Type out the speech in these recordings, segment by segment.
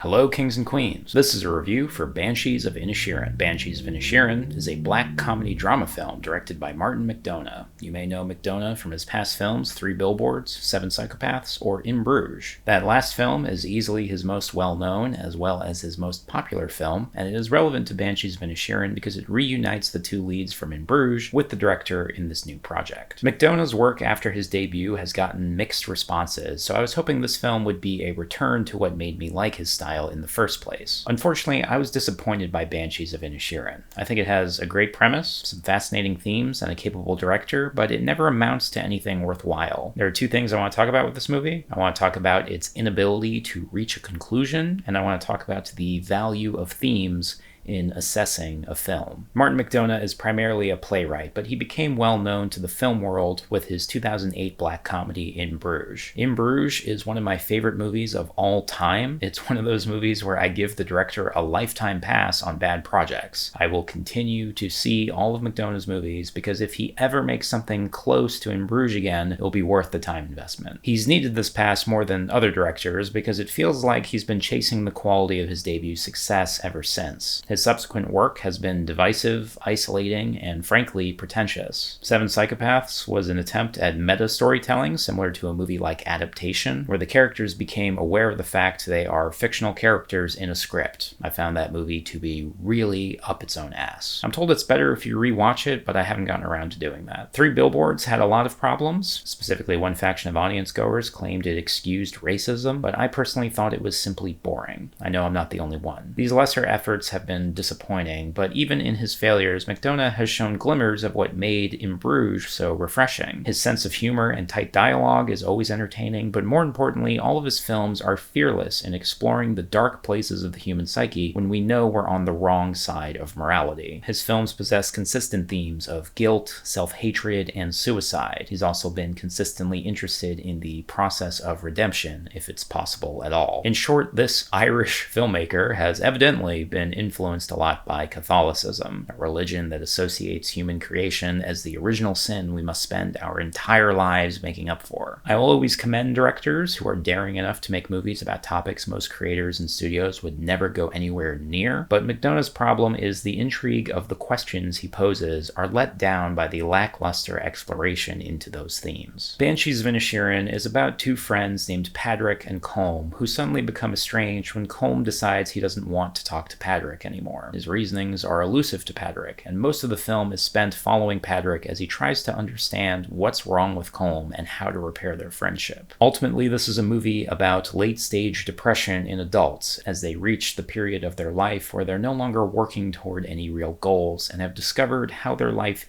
Hello, kings and queens. This is a review for Banshees of Inisherin. Banshees of Inisherin is a black comedy drama film directed by Martin McDonagh. You may know McDonagh from his past films 3 Billboards, 7 Psychopaths, or In Bruges. That last film is easily his most well-known as well as his most popular film, and it is relevant to Banshees of Inisherin because it reunites the 2 leads from In Bruges with the director in this new project. McDonagh's work after his debut has gotten mixed responses, so I was hoping this film would be a return to what made me like his style in the first place. Unfortunately, I was disappointed by Banshees of Inisherin. I think it has a great premise, some fascinating themes, and a capable director, but it never amounts to anything worthwhile. There are 2 things I want to talk about with this movie. I want to talk about its inability to reach a conclusion, and I want to talk about the value of themes in assessing a film. Martin McDonagh is primarily a playwright, but he became well known to the film world with his 2008 black comedy In Bruges. In Bruges is one of my favorite movies of all time. It's one of those movies where I give the director a lifetime pass on bad projects. I will continue to see all of McDonagh's movies because if he ever makes something close to In Bruges again, it'll be worth the time investment. He's needed this pass more than other directors because it feels like he's been chasing the quality of his debut success ever since. His subsequent work has been divisive, isolating, and frankly pretentious. 7 Psychopaths was an attempt at meta-storytelling similar to a movie like Adaptation, where the characters became aware of the fact they are fictional characters in a script. I found that movie to be really up its own ass. I'm told it's better if you rewatch it, but I haven't gotten around to doing that. 3 Billboards had a lot of problems. Specifically, one faction of audience goers claimed it excused racism, but I personally thought it was simply boring. I know I'm not the only one. These lesser efforts have been disappointing, but even in his failures, McDonagh has shown glimmers of what made In Bruges so refreshing. His sense of humor and tight dialogue is always entertaining, but more importantly, all of his films are fearless in exploring the dark places of the human psyche when we know we're on the wrong side of morality. His films possess consistent themes of guilt, self-hatred, and suicide. He's also been consistently interested in the process of redemption, if it's possible at all. In short, this Irish filmmaker has evidently been influenced a lot by Catholicism, a religion that associates human creation as the original sin we must spend our entire lives making up for. I will always commend directors who are daring enough to make movies about topics most creators and studios would never go anywhere near, but McDonagh's problem is the intrigue of the questions he poses are let down by the lackluster exploration into those themes. Banshees of Inisherin is about 2 friends named Padraig and Colm who suddenly become estranged when Colm decides he doesn't want to talk to Padraig anymore. His reasonings are elusive to Padraig, and most of the film is spent following Padraig as he tries to understand what's wrong with Colm and how to repair their friendship. Ultimately, this is a movie about late-stage depression in adults as they reach the period of their life where they're no longer working toward any real goals and have discovered how their life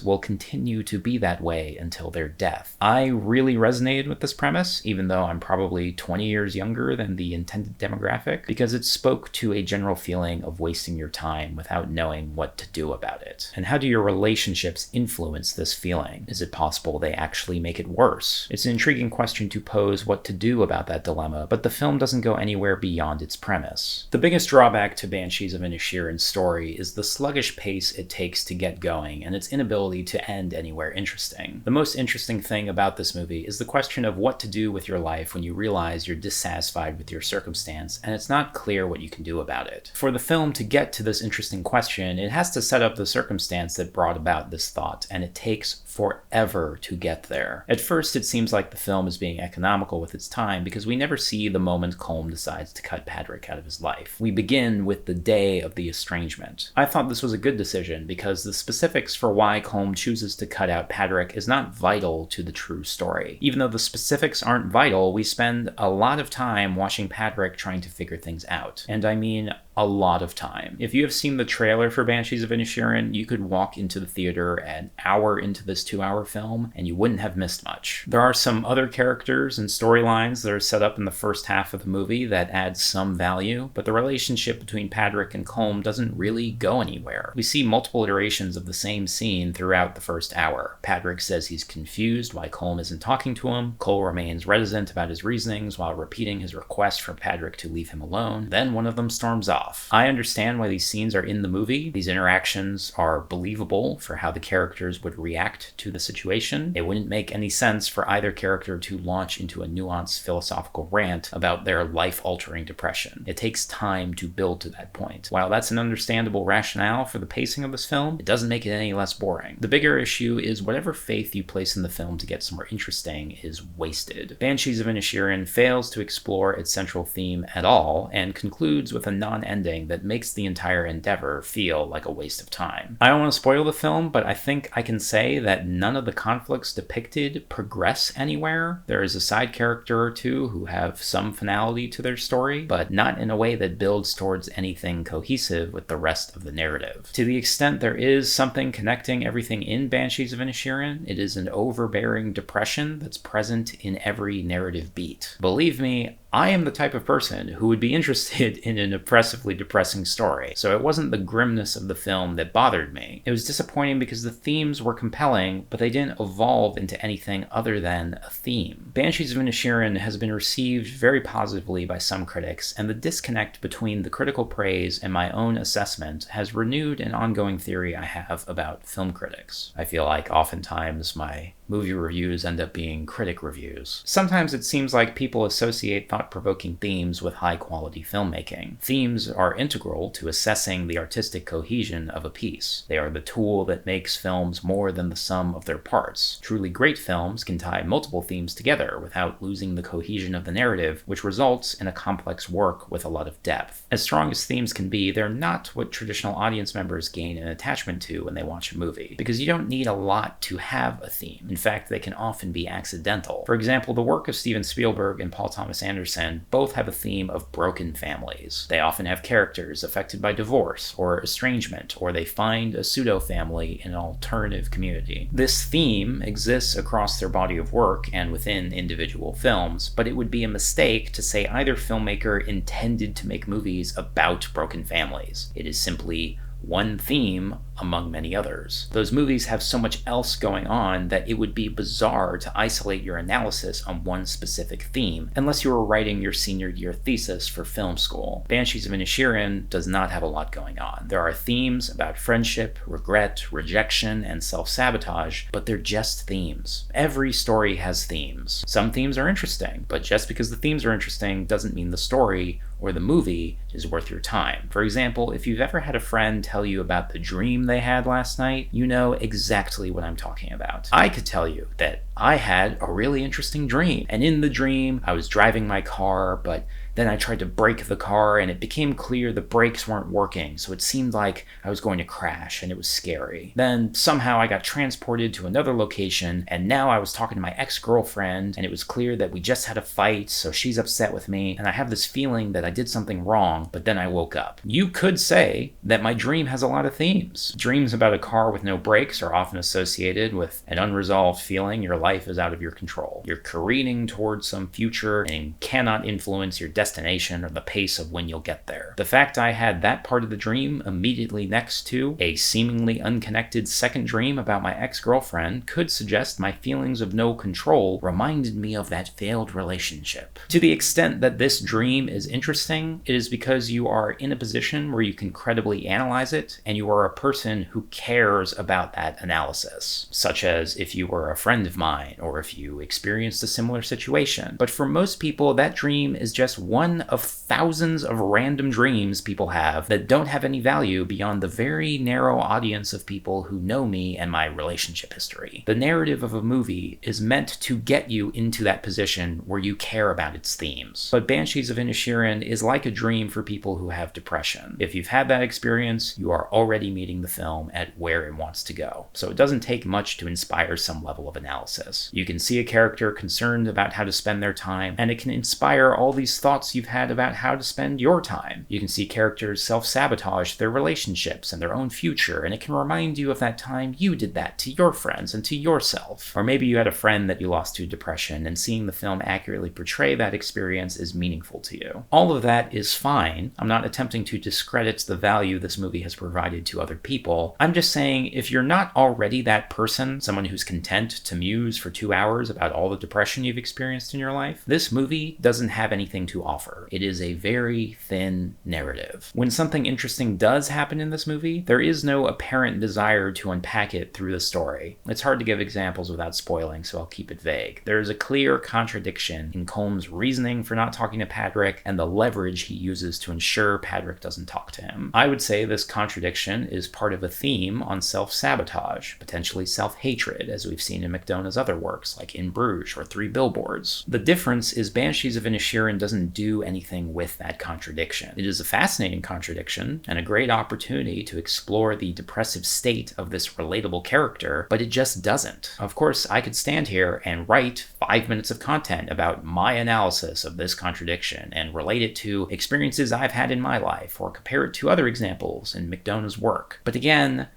will continue to be that way until their death. I really resonated with this premise, even though I'm probably 20 years younger than the intended demographic, because it spoke to a general feeling of wasting your time without knowing what to do about it. And how do your relationships influence this feeling? Is it possible they actually make it worse? It's an intriguing question to pose what to do about that dilemma, but the film doesn't go anywhere beyond its premise. The biggest drawback to Banshees of Inisherin's story is the sluggish pace it takes to get going and its inability to end anywhere interesting. The most interesting thing about this movie is the question of what to do with your life when you realize you're dissatisfied with your circumstance and it's not clear what you can do about it. For the film to get to this interesting question, it has to set up the circumstance that brought about this thought, and it takes forever to get there. At first, it seems like the film is being economical with its time because we never see the moment Colm decides to cut Padraig out of his life. We begin with the day of the estrangement. I thought this was a good decision because the specifics for why Colm chooses to cut out Padraig is not vital to the true story. Even though the specifics aren't vital, we spend a lot of time watching Padraig trying to figure things out. And I mean a lot of time. If you have seen the trailer for Banshees of Inisherin, you could walk into the theater an hour into this 2-hour film and you wouldn't have missed much. There are some other characters and storylines that are set up in the first half of the movie that add some value, but the relationship between Padraig and Colm doesn't really go anywhere. We see multiple iterations of the same scene throughout the first hour. Padraig says he's confused why Colm isn't talking to him. Cole remains reticent about his reasonings while repeating his request for Padraig to leave him alone. Then one of them storms off. I understand why these scenes are in the movie. These interactions are believable for how the characters would react react to the situation. It wouldn't make any sense for either character to launch into a nuanced philosophical rant about their life-altering depression. It takes time to build to that point. While that's an understandable rationale for the pacing of this film, it doesn't make it any less boring. The bigger issue is whatever faith you place in the film to get somewhere interesting is wasted. Banshees of Inisherin fails to explore its central theme at all, and concludes with a non-ending that makes the entire endeavor feel like a waste of time. I don't want to spoil the film, but I think I can say that none of the conflicts depicted progress anywhere. There is a side character or two who have some finality to their story, but not in a way that builds towards anything cohesive with the rest of the narrative. To the extent there is something connecting everything in Banshees of Inisherin, it is an overbearing depression that's present in every narrative beat. Believe me, I am the type of person who would be interested in an oppressively depressing story, so it wasn't the grimness of the film that bothered me. It was disappointing because the themes were compelling, but they didn't evolve into anything other than a theme. Banshees of Inisherin has been received very positively by some critics, and the disconnect between the critical praise and my own assessment has renewed an ongoing theory I have about film critics. I feel like oftentimes my movie reviews end up being critic reviews. Sometimes it seems like people associate thought-provoking themes with high-quality filmmaking. Themes are integral to assessing the artistic cohesion of a piece. They are the tool that makes films more than the sum of their parts. Truly great films can tie multiple themes together without losing the cohesion of the narrative, which results in a complex work with a lot of depth. As strong as themes can be, they're not what traditional audience members gain an attachment to when they watch a movie, because you don't need a lot to have a theme. In fact, they can often be accidental. For example, the work of Steven Spielberg and Paul Thomas Anderson both have a theme of broken families. They often have characters affected by divorce or estrangement, or they find a pseudo-family in an alternative community. This theme exists across their body of work and within individual films, but it would be a mistake to say either filmmaker intended to make movies about broken families. It is simply one theme among many others. Those movies have so much else going on that it would be bizarre to isolate your analysis on one specific theme, unless you were writing your senior year thesis for film school. Banshees of Inisherin does not have a lot going on. There are themes about friendship, regret, rejection, and self-sabotage, but they're just themes. Every story has themes. Some themes are interesting, but just because the themes are interesting doesn't mean the story or the movie is worth your time. For example, if you've ever had a friend tell you about the dream they had last night, you know exactly what I'm talking about. I could tell you that I had a really interesting dream, and in the dream, I was driving my car, but then I tried to brake the car and it became clear the brakes weren't working, so it seemed like I was going to crash and it was scary. Then somehow I got transported to another location and now I was talking to my ex-girlfriend and it was clear that we just had a fight, so she's upset with me and I have this feeling that I did something wrong, but then I woke up. You could say that my dream has a lot of themes. Dreams about a car with no brakes are often associated with an unresolved feeling your life is out of your control. You're careening towards some future and cannot influence your destination or the pace of when you'll get there. The fact I had that part of the dream immediately next to a seemingly unconnected second dream about my ex-girlfriend could suggest my feelings of no control reminded me of that failed relationship. To the extent that this dream is interesting, it is because you are in a position where you can credibly analyze it and you are a person who cares about that analysis, such as if you were a friend of mine or if you experienced a similar situation. But for most people, that dream is just one of thousands of random dreams people have that don't have any value beyond the very narrow audience of people who know me and my relationship history. The narrative of a movie is meant to get you into that position where you care about its themes. But Banshees of Inisherin is like a dream for people who have depression. If you've had that experience, you are already meeting the film at where it wants to go. So it doesn't take much to inspire some level of analysis. You can see a character concerned about how to spend their time, and it can inspire all these thoughts you've had about how to spend your time. You can see characters self-sabotage their relationships and their own future, and it can remind you of that time you did that to your friends and to yourself. Or maybe you had a friend that you lost to depression, and seeing the film accurately portray that experience is meaningful to you. All of that is fine. I'm not attempting to discredit the value this movie has provided to other people. I'm just saying, if you're not already that person, someone who's content to muse for 2 hours about all the depression you've experienced in your life, this movie doesn't have anything to offer. It is a very thin narrative. When something interesting does happen in this movie, there is no apparent desire to unpack it through the story. It's hard to give examples without spoiling, so I'll keep it vague. There is a clear contradiction in Colm's reasoning for not talking to Padrick and the leverage he uses to ensure Padrick doesn't talk to him. I would say this contradiction is part of a theme on self-sabotage, potentially self-hatred, as we've seen in McDonagh's other works, like In Bruges or Three Billboards. The difference is Banshees of Inisherin doesn't do anything with that contradiction. It is a fascinating contradiction and a great opportunity to explore the depressive state of this relatable character, but it just doesn't. Of course, I could stand here and write 5 minutes of content about my analysis of this contradiction and relate it to experiences I've had in my life or compare it to other examples in McDonagh's work. But again,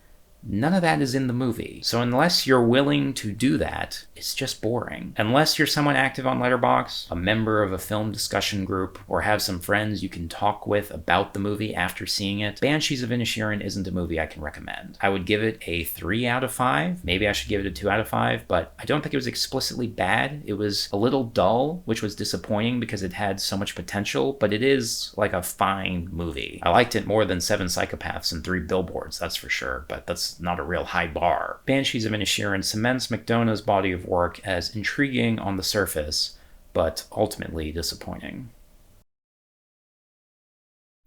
none of that is in the movie. So unless you're willing to do that, it's just boring. Unless you're someone active on Letterboxd, a member of a film discussion group, or have some friends you can talk with about the movie after seeing it, Banshees of Inisherin isn't a movie I can recommend. I would give it a 3 out of 5. Maybe I should give it a 2 out of 5, but I don't think it was explicitly bad. It was a little dull, which was disappointing because it had so much potential, but it is like a fine movie. I liked it more than Seven Psychopaths and Three Billboards, that's for sure, but that's not a real high bar. Banshees of Inisherin cements McDonagh's body of work as intriguing on the surface, but ultimately disappointing.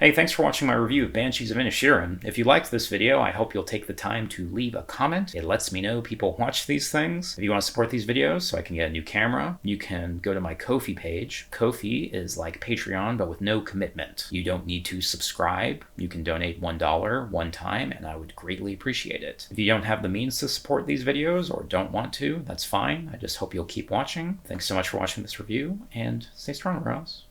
Hey, thanks for watching my review of Banshees of Inisherin. If you liked this video, I hope you'll take the time to leave a comment. It lets me know people watch these things. If you want to support these videos so I can get a new camera, you can go to my Ko-fi page. Ko-fi is like Patreon, but with no commitment. You don't need to subscribe. You can donate $1 one time, and I would greatly appreciate it. If you don't have the means to support these videos or don't want to, that's fine. I just hope you'll keep watching. Thanks so much for watching this review, and stay strong, Rose.